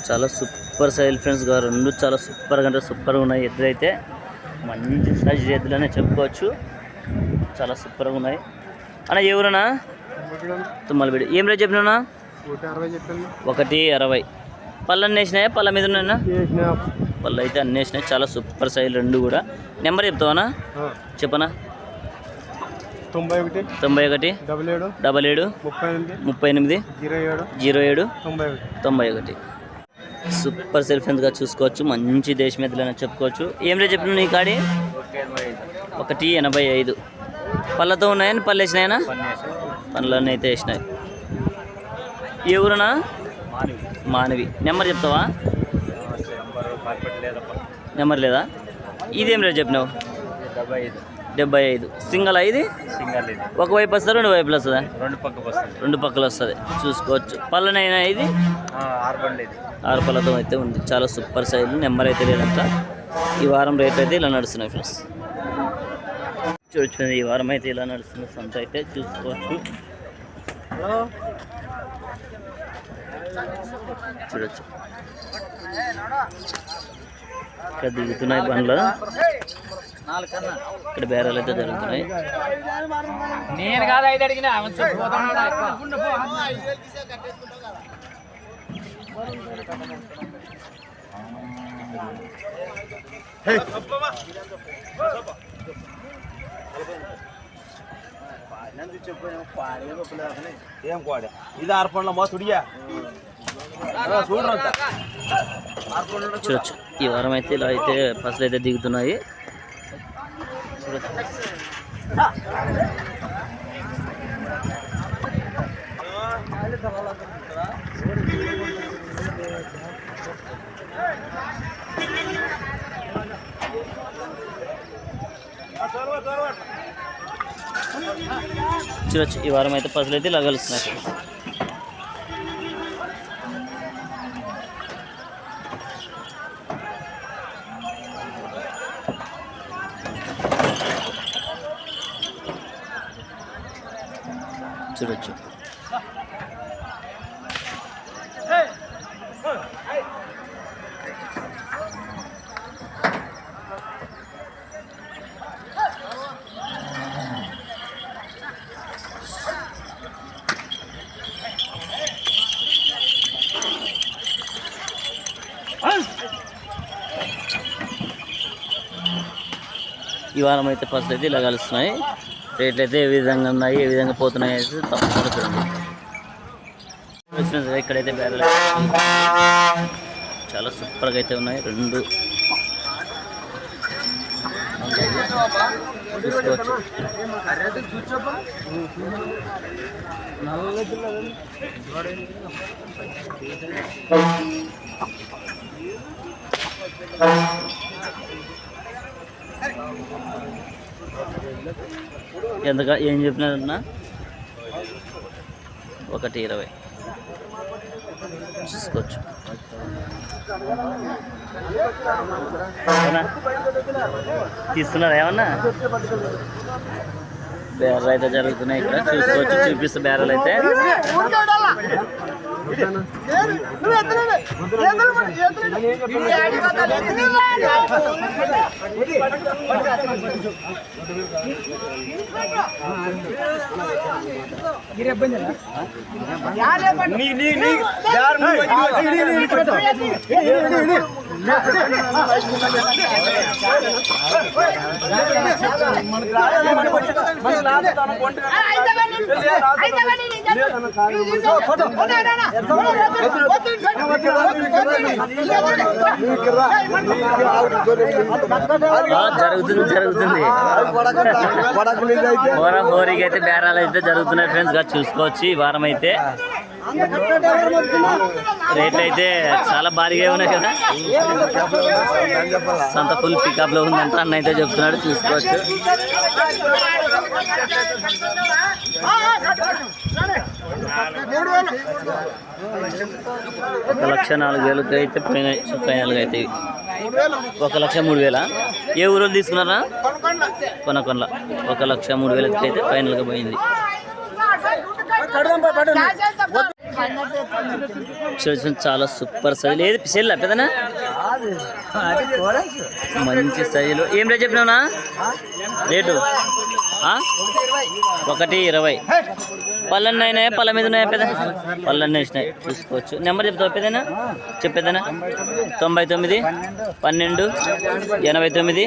చాలా super సైల్ friends గా రెండు చాలా సూపర్గా అంటే సూపర్గా ఉన్నాయి. ఎద్దులైతే మంచి సైజ్ ఎద్దులనే చెప్పుకోవచ్చు. చాలా సూపర్గా ఉన్నాయి. అన్న ఏ ఊరన్నా? తుమ్మలబీడు. ఏం రేట్ చెప్పినా? 160. పళ్ళు అన్నీ వేసినాయా? పళ్ళ మీద ఉన్నాయన్నా? పళ్ళు అయితే అన్నీ వేసినాయి. చాలా సూపర్ సైజ్ రెండు కూడా. నెంబర్ చెప్తావనా? చెప్పనా? 91 77 38 07 91. సూపర్ సెల్ ఫ్రెండ్స్గా చూసుకోవచ్చు. మంచి దేశం ఎద్దులని చెప్పుకోవచ్చు. ఏం రేట్ చెప్పిన నీ కాడి? 185. పళ్ళతో ఉన్నాయని పళ్ళు వేసినాయనా? పళ్ళన్నీ అయితే వేసినాయి. ఏ ఊరనా? మానవి. నెంబర్ చెప్తావా? నెంబర్ లేదా? ఇదేం రేట్ చెప్పినావు? 75. సింగల్ ఇది? ఒకవైపు వస్తుంది, రెండు వైపులు వస్తుందా? రెండు పక్కలు వస్తుంది. చూసుకోవచ్చు. పళ్ళనైనా ఇది 6 పళ్ళతో అయితే ఉంది. చాలా సూపర్ సైజు. నెంబర్ అయితే లేదంట. ఈ వారం రేట్ అయితే ఇలా నడుస్తున్నాయి ఫ్రెండ్స్. చూడొచ్చు. ఈ వారం అయితే ఇలా నడుస్తుంది సంత అయితే చూసుకోవచ్చు. చూడొచ్చు ఇక్కడ దిగుతున్నాయి బండ్లు. ఇక్కడ బేరాలు అయితే జరుగుతున్నాయి. నేను కాదు 5 అడిగినా ఏం కోడ ఇది 6 పండ్ల మోస్తుడియా చూడొచ్చు. ఈ వారం అయితే ఇలా అయితే పసలు అయితే దిగుతున్నాయి. చూడొచ్చు. ఈ వారం అయితే పసలు అయితే ఇలా కలుస్తున్నాయి. చూడొచ్చు. ఈ వారం అయితే ఫస్ట్ అయితే ఇలా కలుస్తున్నాయి. రేట్లు అయితే ఏ విధంగా ఉన్నాయి, ఏ విధంగా పోతున్నాయి అయితే తప్పకుండా చూడండి. ఇక్కడైతే బేరాలు చాలా సూపర్గా అయితే ఉన్నాయి రెండు. చూసుకోవచ్చు. ఎంతగా ఏం చెప్పినారన్నా? 120. చూసుకోవచ్చు. తీస్తున్నారా ఏమన్నా? బేరాలు అయితే జరుగుతున్నాయి ఇక్కడ చూసుకోవచ్చు. చూపిస్తే బేరాలు అయితే జరుగుతుంది. హోరీకి అయితే బేరాలు అయితే జరుగుతున్నాయి ఫ్రెండ్స్ గా చూసుకోవచ్చు. ఈ వారం అయితే రేట్లు అయితే చాలా భారీగా ఉన్నాయి కదా. సంత ఫుల్ పికప్ లో ఉందంట అన్న అయితే చెప్తున్నాడు. చూసుకోవచ్చు. 1,04,000 అయితే ఫైనల్గా అయితే 1,03,000. ఏ ఊరు తీసుకున్నారా? కొనకొండ. 1,03,000 అయితే ఫైనల్గా పోయింది. చూడండి చాలా సూపర్ సైజు. ఏది సెల్ పెద్దనా? మంచి సైజులు. ఏం రేట్ చెప్పినావునా రేటు? 1:20. పళ్ళన్నీ అయినాయా? పళ్ళ మీద ఉన్నాయా పెద్ద? పళ్ళన్నీ వేసినాయి. చూసుకోవచ్చు. నెంబర్ చెప్తావు పెద్దనా? చెప్పేదనా? 99 12 89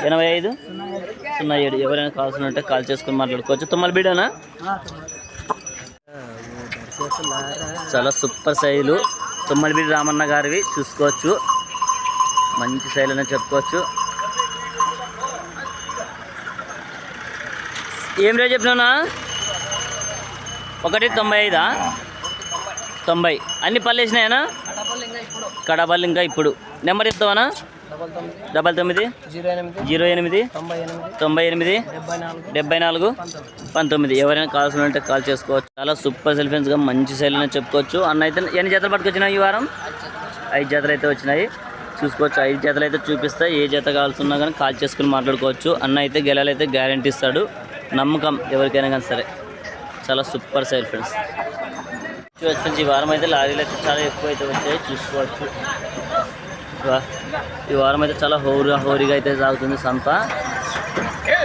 85 07. ఎవరైనా కావాల్సిన ఉంటే కాల్ చేసుకుని మాట్లాడుకోవచ్చు. తుమ్మల బీడనా? చాలా సూపర్ సైజులు. తుమ్మలబీడి రామన్న గారివి. చూసుకోవచ్చు. మంచి శైలి అని చెప్పుకోవచ్చు. ఏం రేట్ చెప్పినా? 1:95. 90. అన్ని పళ్ళు వేసినాయనా? కడపల్లి ఇంకా ఇప్పుడు. నెంబర్ చెప్తావనా? 99 08 98 74 19. ఎవరైనా కావాల్సిన ఉంటే కాల్ చేసుకోవచ్చు. చాలా సూపర్ సెల్ఫెన్స్గా మంచి శైలి అని చెప్పుకోవచ్చు. అన్న అయితే ఎన్ని జతలు పట్టుకొచ్చినాయి ఈ వారం? 5 జతలు అయితే వచ్చినాయి. చూసుకోవచ్చు. 5 జతలు అయితే చూపిస్తాయి. ఏ జత కావాల్సిన కానీ కాల్ చేసుకుని మాట్లాడుకోవచ్చు. అన్న అయితే గెలాలు అయితే గ్యారంటీ ఇస్తాడు. నమ్మకం ఎవరికైనా కానీ సరే. చాలా సూపర్ సైల్ ఫ్రెండ్స్. చూడొచ్చు. ఈ వారం అయితే లారీలు అయితే చాలా ఎక్కువ అయితే వచ్చాయి. చూసుకోవచ్చు. ఈ వారం అయితే చాలా హోరీగా అయితే సాగుతుంది సంత.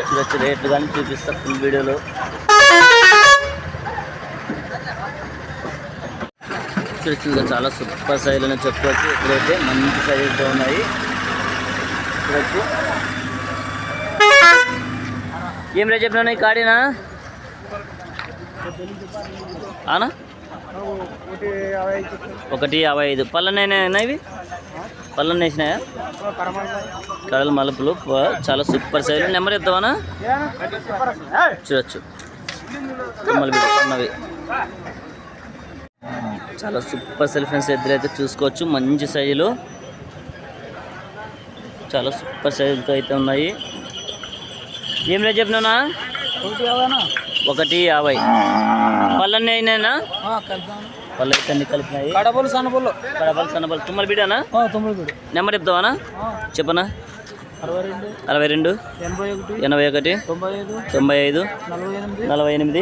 చూడొచ్చు. రేట్లు కానీ చూపిస్తా ఫుల్ వీడియోలో. చూడొచ్చు. చాలా సూపర్ సైజులు అని చెప్పుకోవచ్చు. ఇప్పుడైతే మంచి సైజులతో ఉన్నాయి. చూడొచ్చు. ఏం రేట్ చెప్పినా ఈ కాడీనా? ఆనా 1:55. పళ్ళనైనా ఇవి? పళ్ళన్నీ వేసినాయా? కడల మలుపులు. చాలా సూపర్ సైజు. నెంబర్ చెప్తావానా? చూడొచ్చు. ఉన్నవి చాలా సూపర్ సెల్ఫెన్స్ ఎద్దులు అయితే చూసుకోవచ్చు. మంచి సైజులు. చాలా సూపర్ సైజులతో అయితే ఉన్నాయి. ఏం రేట్ చెప్పినా? 1:50. పళ్ళన్నీ అయినాయినా? పళ్ళు అయితే అన్ని కలిపినాయి. కడపలు సన్నపల్లు. తుమ్మల బీడనా? నెంబర్ చెప్తావానా? చెప్పనా? 62 81 95 48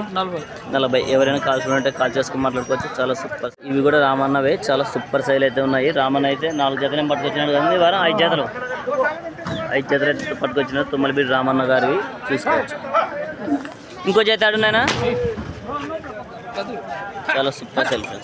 40. ఎవరైనా కాల్సిన ఉంటే కాల్ చేసుకుని మాట్లాడుకోవచ్చు. చాలా సూపర్. ఇవి కూడా రామన్నవే. చాలా సూపర్ సైజులు అయితే ఉన్నాయి. రామన్న అయితే 4 జతలు పట్టుకొచ్చినాడు కానీ వారం 5 జతలు అయితే పట్టుకొచ్చినాడు. తుమ్మలబీడి రామన్న గారివి. చూసుకోవచ్చు. ఇంకో జత ఆడున్నాయినా? చాలా సూపర్ సైజు.